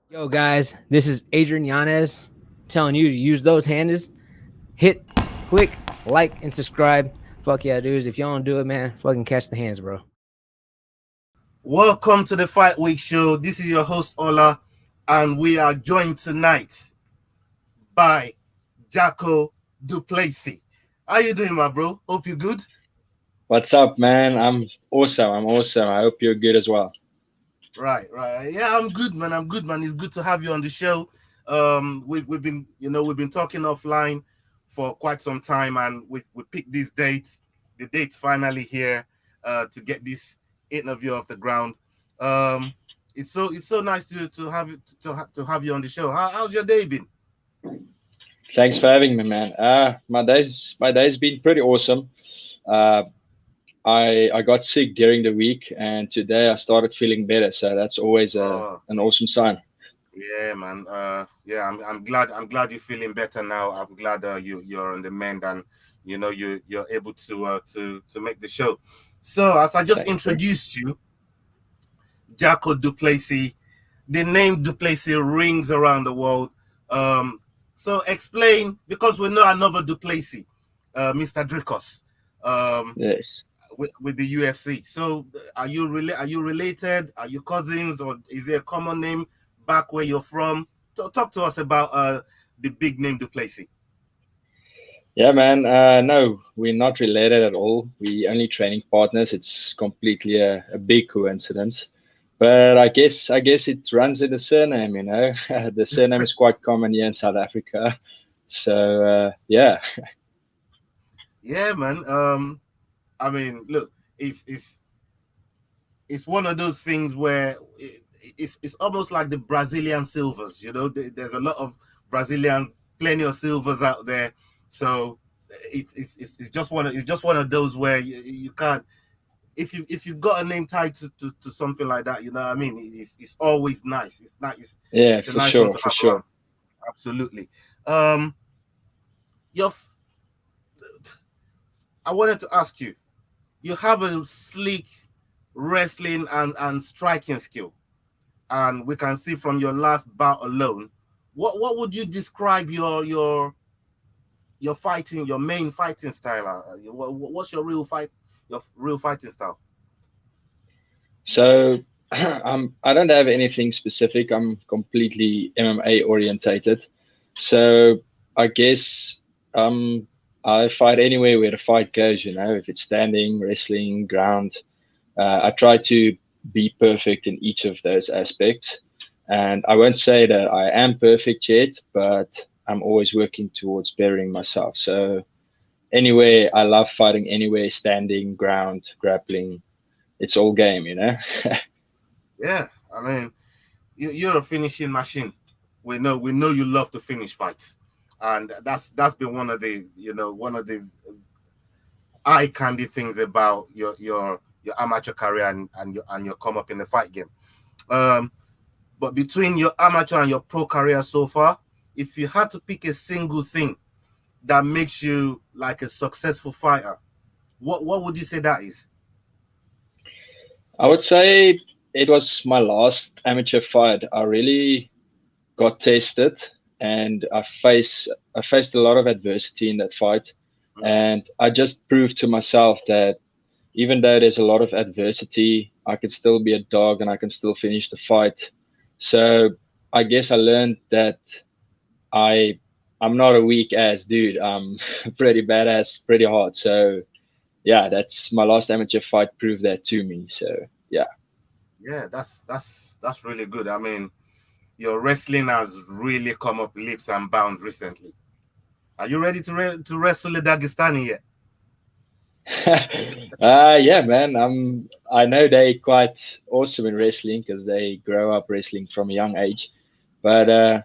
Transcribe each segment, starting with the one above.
Yo, guys, this is Adrian Yanez telling you to use those handles. Hit, click, like, and subscribe. Fuck yeah, dudes. If y'all don't do it, man, fucking catch the hands, bro. Welcome to the Fight Week Show. This is your host Ola, and we are joined tonight by Jaco Du Plessis. How you doing, my bro? Hope you're good. What's up, man? I'm awesome. I'm awesome. I hope you're good as well. Right. Yeah, I'm good, man. It's good to have you on the show. We've been talking offline for quite some time, and we picked these dates. The date's finally here to get this interview off the ground. Um, it's so nice to have you on the show. How's your day been? Thanks for having me, man. My day's been pretty awesome. Uh, I got sick during the week, and today I started feeling better. So that's always Oh, an awesome sign. yeah, man. Yeah, I'm glad you're feeling better now. I'm glad you're on the mend, and you're able to make the show. So as I just Thanks, bro. introduced you, Jaco Du Plessis, the name Du Plessis rings around the world. Um, so explain, because we know another Du Plessis, Mr. Dricus, um, Yes. with the UFC. So are you related? Are you cousins, or is there a common name back where you're from? Talk to us about the big name Du Plessis. Yeah, man. No, we're not related at all. We only training partners. It's completely a big coincidence. But I guess it runs in the surname. The surname is quite common here in South Africa. So yeah. Yeah, man. I mean, look, it's one of those things where it's almost like the Brazilian silvers. There's a lot of Brazilian, plenty of silvers out there. So it's just one of those where you can't, if you've got a name tied to something like that. You know what I mean? It's always nice. It's nice. Yeah, It's a for nice one sure, to for have around. sure. Absolutely. Um, your I wanted to ask you. You have a sleek wrestling and striking skill, and we can see from your last bout alone. What would you describe your fighting, your main fighting style? What's your real fighting style? So I don't have anything specific. I'm completely MMA orientated. So I guess um, I fight anywhere where the fight goes. If it's standing, wrestling, ground. I try to be perfect in each of those aspects. And I won't say that I am perfect yet, but I'm always working towards bettering myself. So anyway, I love fighting anywhere, standing, ground, grappling. It's all game. Yeah, I mean, you're a finishing machine. We know you love to finish fights, and that's been one of the eye candy things about your amateur career and your come up in the fight game. Um, but between your amateur and your pro career so far, if you had to pick a single thing that makes you like a successful fighter, what would you say that is? I would say it was my last amateur fight. I really got tested, and I faced a lot of adversity in that fight, Mm. and I just proved to myself that even though there's a lot of adversity, I can still be a dog and I can still finish the fight. So I guess I learned that I I'm not a weak ass dude. I'm pretty badass, pretty hard. So yeah, that's my last amateur fight proved that to me. So yeah. Yeah, that's really good. I mean, your wrestling has really come up leaps and bounds recently. Are you ready to wrestle the Dagestani yet? Yeah, man. I know they quite awesome in wrestling because they grow up wrestling from a young age. But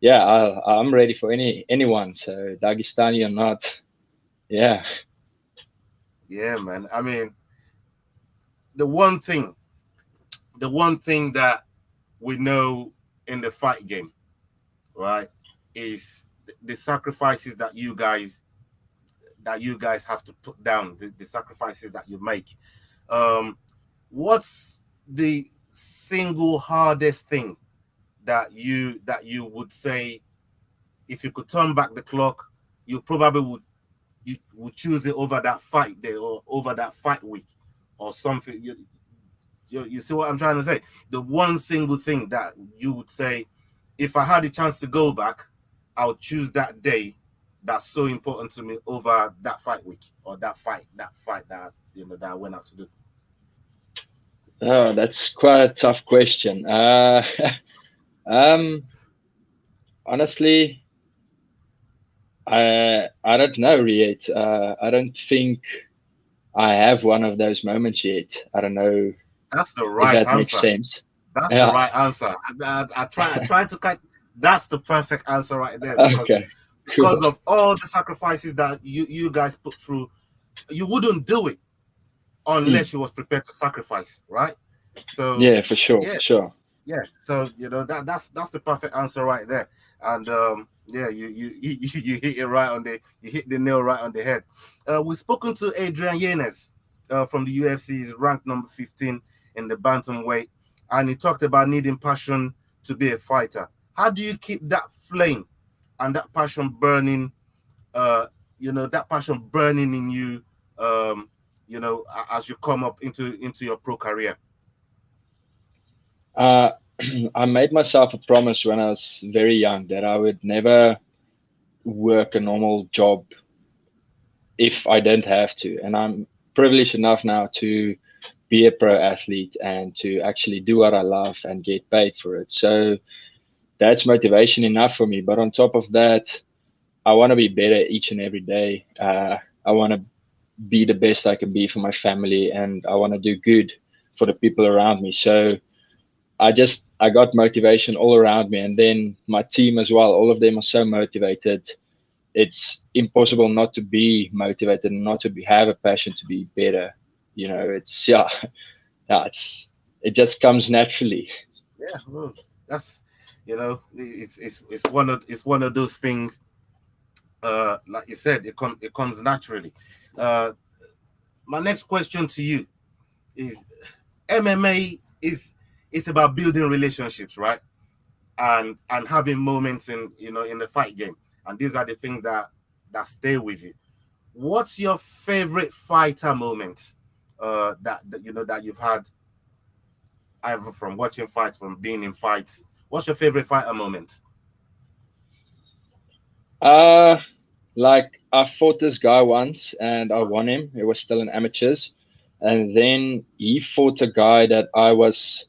yeah, I'm ready for anyone. So Dagestani or not, yeah. Yeah, man. I mean, the one thing, the one thing that we know in the fight game, right, is the sacrifices that you guys have to put down, the sacrifices that you make. What's the single hardest thing that you would say, if you could turn back the clock, you probably would choose it over that fight day or over that fight week or something. You see what I'm trying to say? The one single thing that you would say, if I had a chance to go back, I would choose that day that's so important to me over that fight week or that that I went out to do. Oh, that's quite a tough question. Um, Honestly, I don't know yet. I don't think I have one of those moments yet. I don't know That's the if right that makes answer. sense. That's the Yeah. right answer. I try to catch. That's the perfect answer right there Okay. because Cool. of all the sacrifices that you guys put through, you wouldn't do it Mm. unless you was prepared to sacrifice, right? So Yeah, for sure. yeah, For sure. yeah. So that's the perfect answer right there. And yeah, you hit it right on the you hit the nail right on the head. We've spoken to Adrian Yanez from the UFC. He's ranked number 15 in the bantamweight, and he talked about needing passion to be a fighter. How do you keep that flame and that passion burning? Uh, that passion burning in you. Um, as you come up into your pro career. Uh, I made myself a promise when I was very young that I would never work a normal job if I don't have to. And I'm privileged enough now to be a pro athlete and to actually do what I love and get paid for it. So that's motivation enough for me. But on top of that, I want to be better each and every day. I want to be the best I can be for my family, and I want to do good for the people around me. So I got motivation all around me, and then my team as well. All of them are so motivated. It's impossible not to be motivated and not to have a passion to be better. It's yeah, it just comes naturally. Yeah, well, that's it's one of those things. Like you said, it comes naturally. Uh, my next question to you is: MMA is it's about building relationships, right? And having moments in the fight game, and these are the things that stay with you. What's your favorite fighter moment that you've had, either from watching fights, from being in fights? What's your favorite fighter moment? Uh, like I fought this guy once and I won him. It was still in amateurs, and then he fought a guy that I was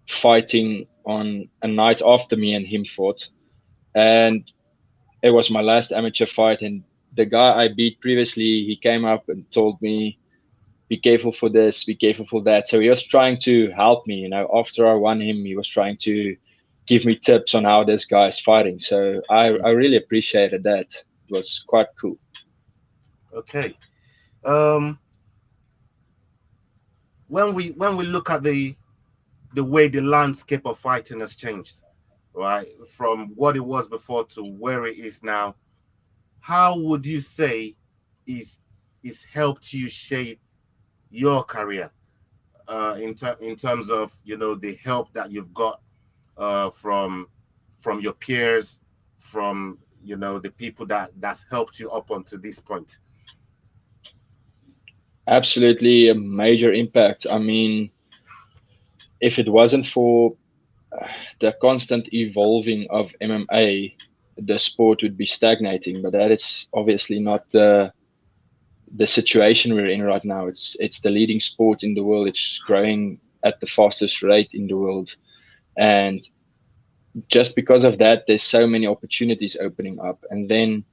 fighting on a night after me and him fought, and it was my last amateur fight. And the guy I beat previously, he came up and told me, "Be careful for this, be careful for that." So he was trying to help me. After I won him, he was trying to give me tips on how this guy is fighting. So I really appreciated that. It was quite cool. Okay. Um, when we look at the way the landscape of fighting has changed, right, from what it was before to where it is now, how would you say is is helped you shape your career in terms of the help that you've got from your peers, from the people that's helped you up onto this point? Absolutely a major impact. I mean, if it wasn't for the constant evolving of MMA, the sport would be stagnating. But that is obviously not the situation we're in right now. It's the leading sport in the world. It's growing at the fastest rate in the world, and just because of that, there's so many opportunities opening up. And then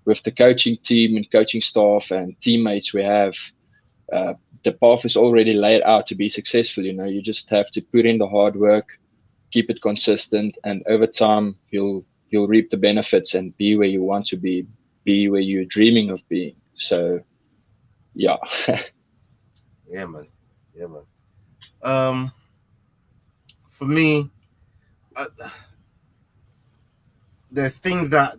with the coaching team and coaching staff and teammates we have, uh, the path is already laid out to be successful. You just have to put in the hard work, keep it consistent, and over time you'll reap the benefits and be where you want to be where you're dreaming of being. So yeah. Yeah, man. Yeah, man. um for me, uh, there's things that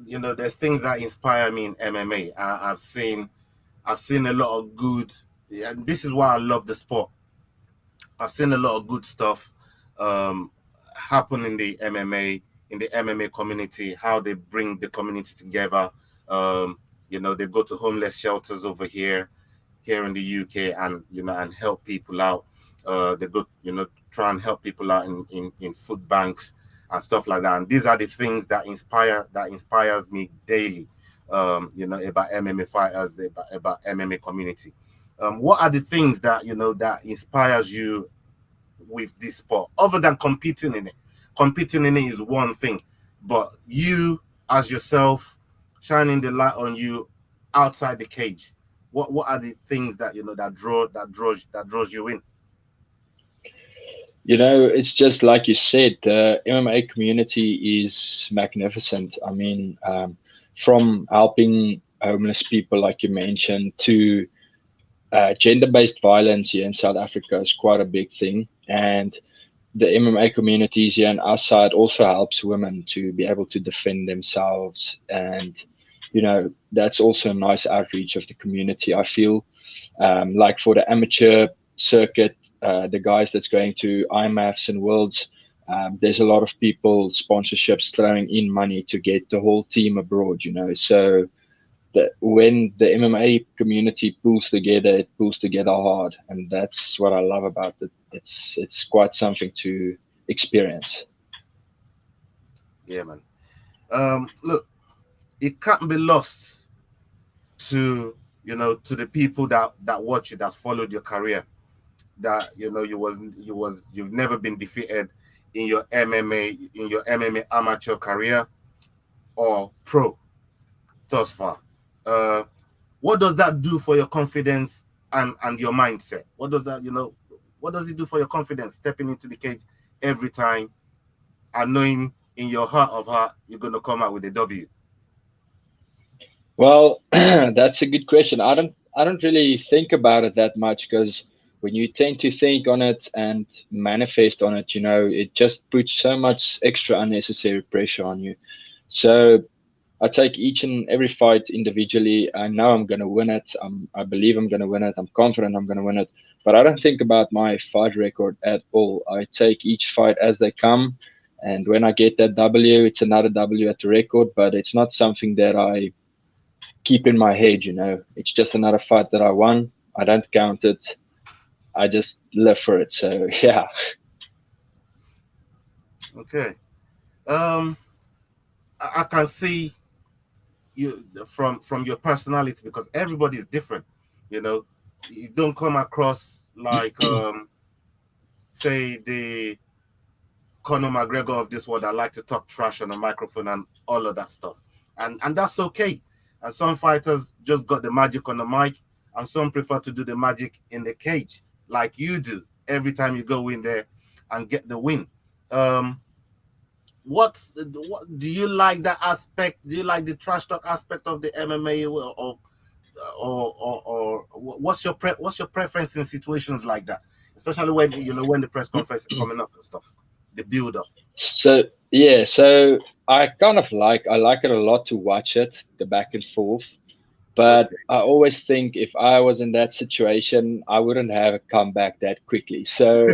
inspire me in MMA. I've seen a lot of good, and this is why I love the sport. I've seen a lot of good stuff, um, happen in the MMA community, how they bring the community together. They go to homeless shelters over here in the UK, and and help people out. They go, try and help people out in food banks and stuff like that. And these are the things that inspires me daily. About MMA fighters, about MMA community. What are the things that that inspires you with this sport, other than competing in it? Competing in it is one thing, but you as yourself, shining the light on you outside the cage. What are the things that that draws you in? It's just like you said, the MMA community is magnificent. I mean, from helping homeless people, like you mentioned, to gender-based violence here in South Africa is quite a big thing. And the MMA communities here on our side also helps women to be able to defend themselves. And, that's also a nice outreach of the community, I feel. Like for the amateur circuit, the guys that's going to IMAFs and Worlds, there's a lot of people, sponsorships throwing in money to get the whole team abroad. So when the MMA community pulls together, it pulls together hard, and that's what I love about it. It's quite something to experience. Yeah, man. Look, it can't be lost to to the people that watch you, that followed your career, that you've never been defeated in your MMA amateur career or pro thus far. Uh, what does that do for your confidence and your mindset? What does it do for your confidence stepping into the cage every time and knowing in your heart of heart you're going to come out with a W? Well, that's a good question. I don't really think about it that much because when you tend to think on it and manifest on it, it just puts so much extra unnecessary pressure on you. So I take each and every fight individually. I know I'm going to win it. I believe I'm going to win it. I'm confident I'm going to win it. But I don't think about my fight record at all. I take each fight as they come. And when I get that W, it's another W at the record. But it's not something that I keep in my head. It's just another fight that I won. I don't count it. I just live for it. So, yeah. Okay. Um, I can see you from your personality, because everybody is different. You know, you don't come across like say the Conor McGregor of this world. I like to talk trash on a microphone and all of that stuff, and that's okay. And some fighters just got the magic on the mic, and some prefer to do the magic in the cage, like you do every time you go in there and get the win. Um, what do you like that aspect? Do you like the trash talk aspect of the MMA, or what's your preference in situations like that, especially when when the press conference is coming up and stuff, the build up. So yeah, so I like it a lot to watch it, the back and forth. But Okay. I always think if I was in that situation, I wouldn't have come back that quickly. So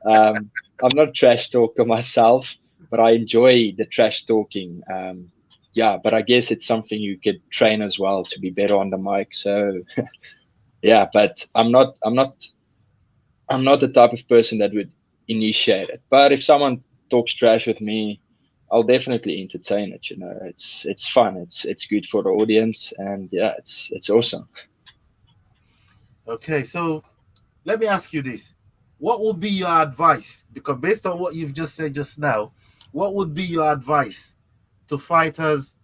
I'm not a trash talker myself, but I enjoy the trash talking. Yeah, but I guess it's something you could train as well to be better on the mic. So yeah, but I'm not the type of person that would initiate it. But if someone talks trash with me, I'll definitely entertain it. It's fun. It's good for the audience, and yeah, it's awesome. Okay, so let me ask you this: what would be your advice? Because based on what you've just said just now, what would be your advice to fighters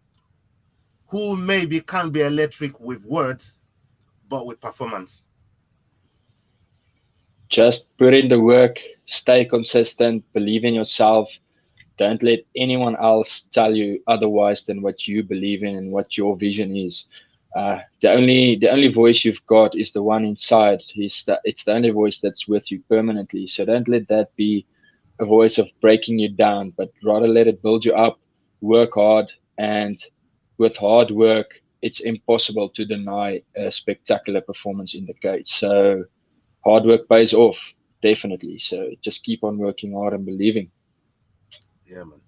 who maybe can't be electric with words but with performance? Just put in the work, stay consistent, believe in yourself. Don't let anyone else tell you otherwise than what you believe in and what your vision is. The only voice you've got is the one inside. It's the only voice that's with you permanently. So don't let that be a voice of breaking you down, but rather let it build you up. Work hard, and with hard work, it's impossible to deny a spectacular performance in the cage. So hard work pays off, definitely. So just keep on working hard and believing. Yeah, man.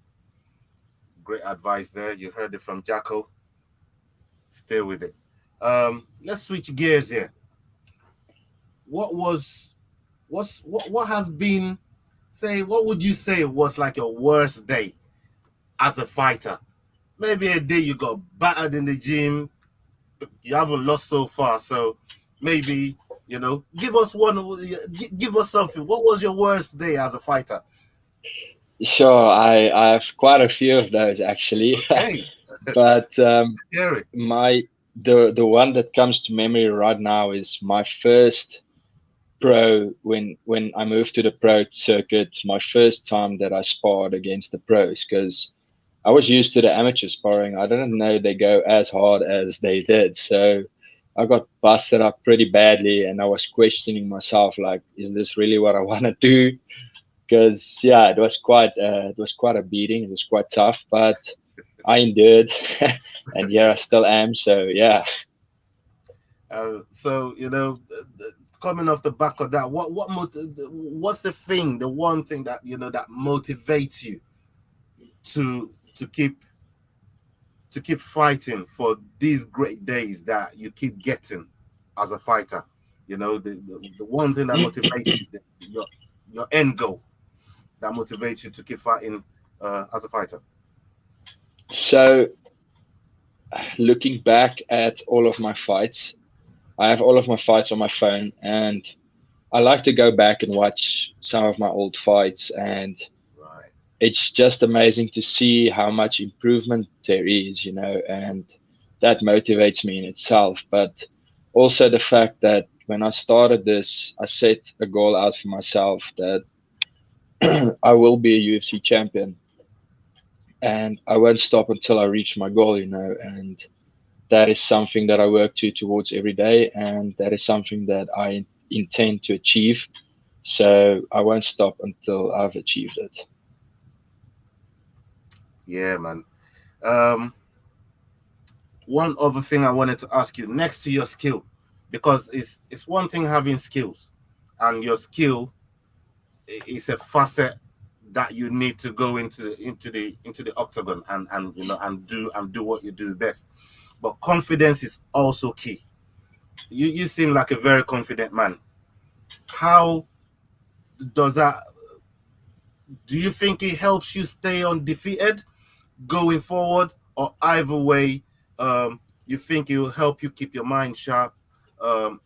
Great advice there. You heard it from Jaco. Stay with it. Let's switch gears here. What was what has been, say, what would you say was like your worst day as a fighter? Maybe a day you got battered in the gym, but you haven't lost so far. So maybe, give us give us something. What was your worst day as a fighter? Sure, I have quite a few of those actually, Okay, but Jerry. my the one that comes to memory right now is my first pro when I moved to the pro circuit. My first time that I sparred against the pros, because I was used to the amateur sparring. I didn't know they go as hard as they did. So I got busted up pretty badly, and I was questioning myself, like, is this really what I want to do? Because yeah, it was quite a beating. It was quite tough, but I endured, and here I still am. So yeah. So coming off the back of that, what's the thing, the one thing that that motivates you to keep fighting for these great days that you keep getting as a fighter? The one thing that motivates you, your end goal that motivates you to keep fighting as a fighter. So looking back at all of my fights, I have all of my fights on my phone, and I like to go back and watch some of my old fights, and Right. it's just amazing to see how much improvement there is, and that motivates me in itself. But also the fact that when I started this, I set a goal out for myself that I will be a UFC champion, and I won't stop until I reach my goal, and that is something that I work towards every day, and that is something that I intend to achieve. So I won't stop until I've achieved it. Yeah, man. Um, One other thing I wanted to ask you, next to your skill, because it's one thing having skills, and your skill is a facet that you need to go into the octagon and do what you do best. But confidence is also key. You seem like a very confident man. How does that? Do you think it helps you stay undefeated going forward, or either way, you think it will help you keep your mind sharp, and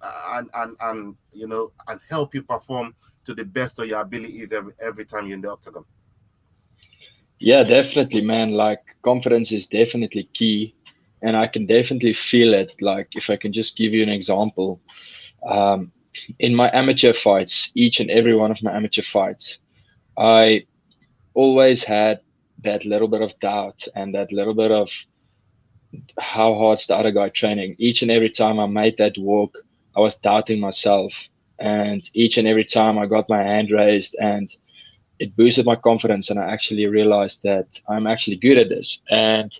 help you perform to the best of your abilities every time you're in the octagon? Yeah, definitely, man. Like, confidence is definitely key, and I can definitely feel it. Like, if I can just give you an example, um, in my amateur fights, each and every one of my amateur fights, I always had that little bit of doubt and that little bit of how hard's the other guy training. Each and every time I made that walk, I was doubting myself, and each and every time I got my hand raised, and it boosted my confidence, and I actually realized that I'm actually good at this. And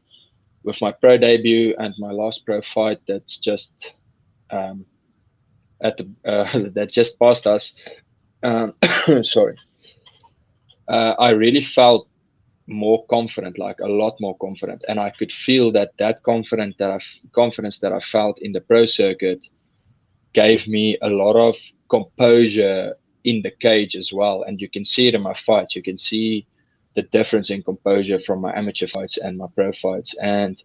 with my pro debut and my last pro fight that's just um, at the that just passed us, um, sorry, I really felt more confident, like a lot more confident, and I could feel that confidence that I felt in the pro circuit gave me a lot of composure in the cage as well. And you can see it in my fights. You can see the difference in composure from my amateur fights and my pro fights. And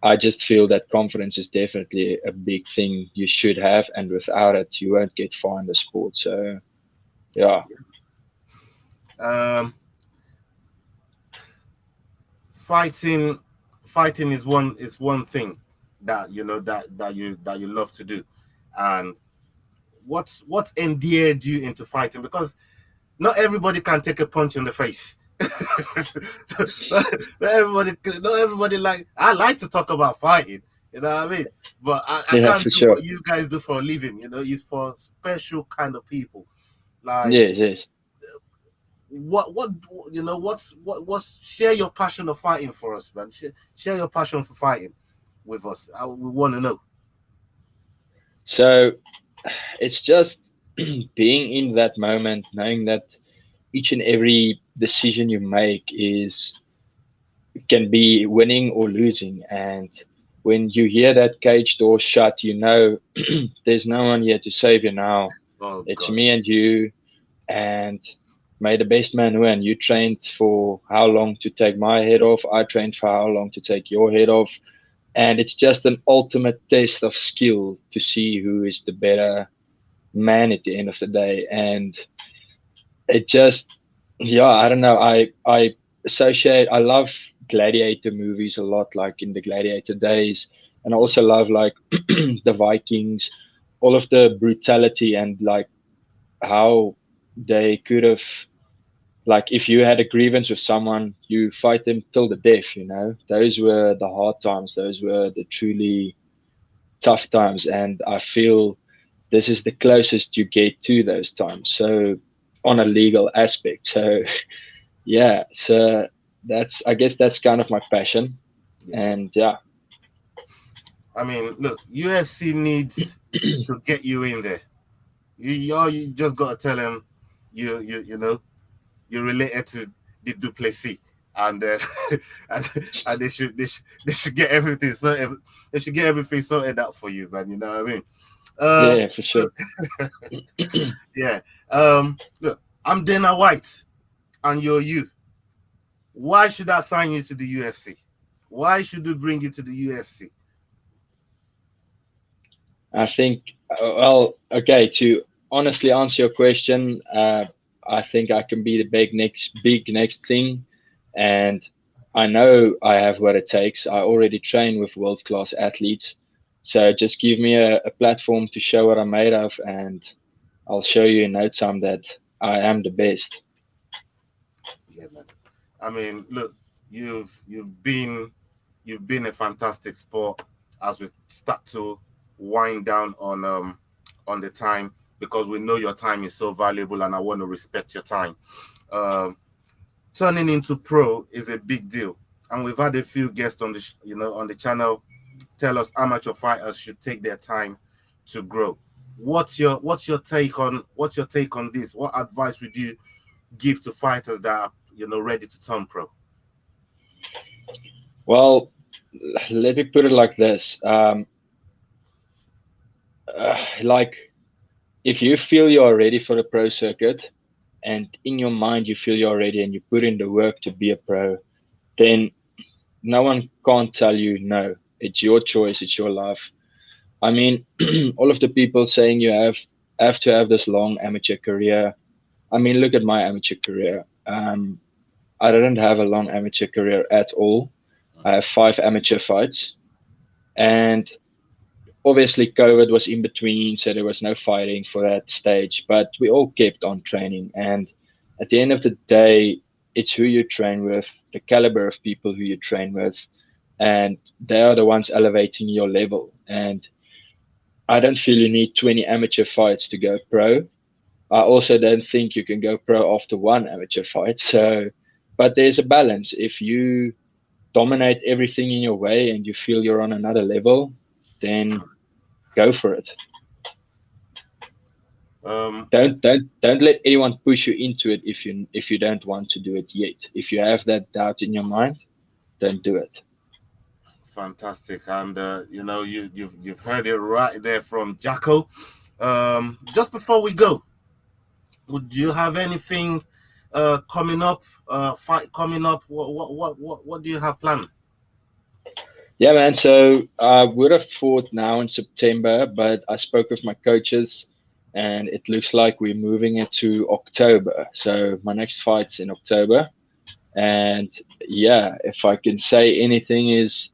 I just feel that confidence is definitely a big thing you should have. And without it, you won't get far in the sport. So, yeah. Um, fighting, fighting is one thing that you love to do, and what's endeared you into fighting? Because not everybody can take a punch in the face. not everybody like. I like to talk about fighting, you know what I mean? But I Yeah, can't for do sure. what you guys do for a living. It's for special kind of people. Like, Yes, yes. what what's share your passion of fighting for us, man. Share your passion for fighting with us. We want to know. So it's just being in that moment, knowing that each and every decision you make is can be winning or losing. And when you hear that cage door shut, you know there's no one here to save you now. Oh It's God. me and you, and may the best man win. You trained for how long to take my head off? I trained for how long to take your head off? And it's just an ultimate test of skill to see who is the better man at the end of the day. And it just, yeah, I don't know. I associate. I love gladiator movies a lot, like in the gladiator days, and I also love like the Vikings, all of the brutality and like how they could have, like if you had a grievance with someone, you fight them till the death. You know, those were the hard times. Those were the truly tough times, and I feel this is the closest you get to those times. So on a legal aspect. So yeah, so that's, I guess that's kind of my passion. Yeah, man. And yeah, I mean, look, UFC needs to get you in there. You just gotta tell them you know you're related to the Du Plessis, and and, and they should get everything sorted. They should get everything sorted out for you, man. You know what I mean? Uh, yeah, for sure. look, yeah. Look, I'm Dana White, and you're you. Why should I sign you to the UFC? Why should we bring you to the UFC? I think, well, okay, to honestly answer your question, I think I can be the big next thing. And I know I have what it takes. I already train with world class athletes. So just give me a platform to show what I'm made of, and I'll show you in no time that I am the best. Yeah, man. I mean, look, you've been a fantastic sport as we start to wind down on the time, because we know your time is so valuable and I want to respect your time. Um, Turning into pro is a big deal, and we've had a few guests on on the channel tell us amateur fighters should take their time to grow. What's your take on this? What advice would you give to fighters that are ready to turn pro? Well, let me put it like this. Like, if you feel you are ready for the pro circuit, and in your mind you feel you're ready and you put in the work to be a pro, then no one can't tell you no. It's your choice, it's your life. I mean, all of the people saying you have to have this long amateur career. I mean, look at my amateur career. I didn't have a long amateur career at all. I have 5 amateur fights, and obviously COVID was in between, so there was no fighting for that stage. But we all kept on training, and at the end of the day, it's who you train with, the caliber of people who you train with, and they are the ones elevating your level. And I don't feel you need 20 amateur fights to go pro. I also don't think you can go pro after one amateur fight. So, but there's a balance. If you dominate everything in your way and you feel you're on another level, then go for it. Um, Don't let anyone push you into it if you don't want to do it yet. If you have that doubt in your mind, don't do it. Fantastic, and you've heard it right there from Jaco. Just before we go, would you have anything coming up? Fight coming up? What do you have planned? Yeah, man. So I would have fought now in September, but I spoke with my coaches, and it looks like we're moving it to October. So my next fight's in October, and yeah, if I can say anything is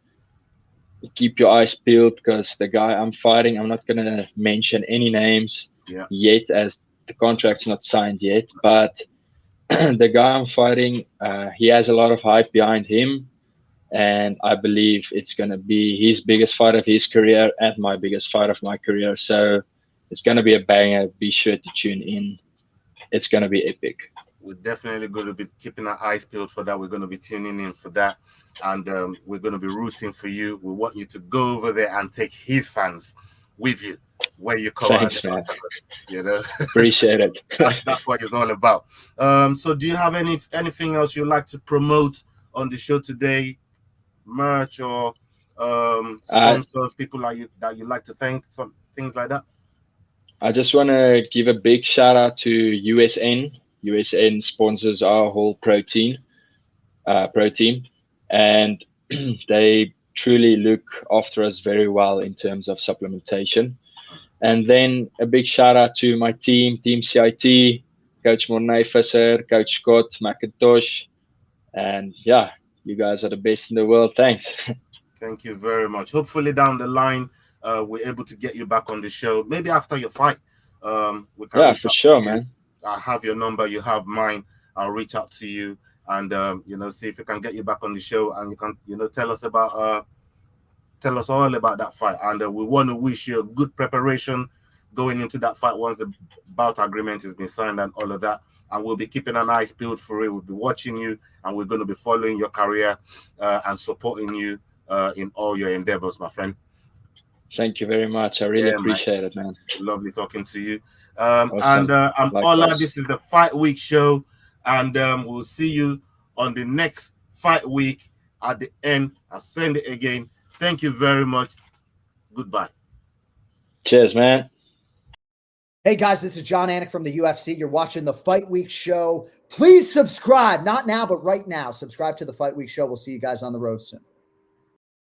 keep your eyes peeled, because the guy I'm fighting, I'm not gonna mention any names Yeah. yet as the contract's not signed yet, but the guy I'm fighting, he has a lot of hype behind him, and I believe it's gonna be his biggest fight of his career and my biggest fight of my career. So it's gonna be a banger. Be sure to tune in. It's gonna be epic. We're definitely going to be keeping our eyes peeled for that. We're going to be tuning in for that, and we're going to be rooting for you. We want you to go over there and take his fans with you. where you come Thanks, out. man. You know, Appreciate it. that's what it's all about. So do you have anything else you'd like to promote on the show today? Merch or sponsors, people like you that you like to thank, some things like that? I just want to give a big shout out to USN. USN sponsors our whole protein, and they truly look after us very well in terms of supplementation. And then a big shout out to my team, Team CIT, Coach Mornay Visser, Coach Scott McIntosh, and yeah, you guys are the best in the world. Thanks. Thank you very much. Hopefully down the line, we're able to get you back on the show. Maybe after your fight, we can Yeah, reach for out sure, to you. man. I have your number, you have mine. I'll reach out to you and see if we can get you back on the show, and you can tell us all about that fight. And we want to wish you a good preparation going into that fight once the bout agreement has been signed and all of that. And we'll be keeping an eye peeled for it. We'll be watching you, and we're going to be following your career and supporting you in all your endeavors, my friend. Thank you very much. I really appreciate it, man. Lovely talking to you. Awesome. And I'm Likewise. Ola. This is the Fight Week show, and we'll see you on the next Fight Week. At the end, I'll send it again. Thank you very much. Goodbye. Cheers, man. Hey guys, this is John Anik from the UFC. You're watching the Fight Week show. Please subscribe. Not now, but right now. Subscribe to the Fight Week show. We'll see you guys on the road soon.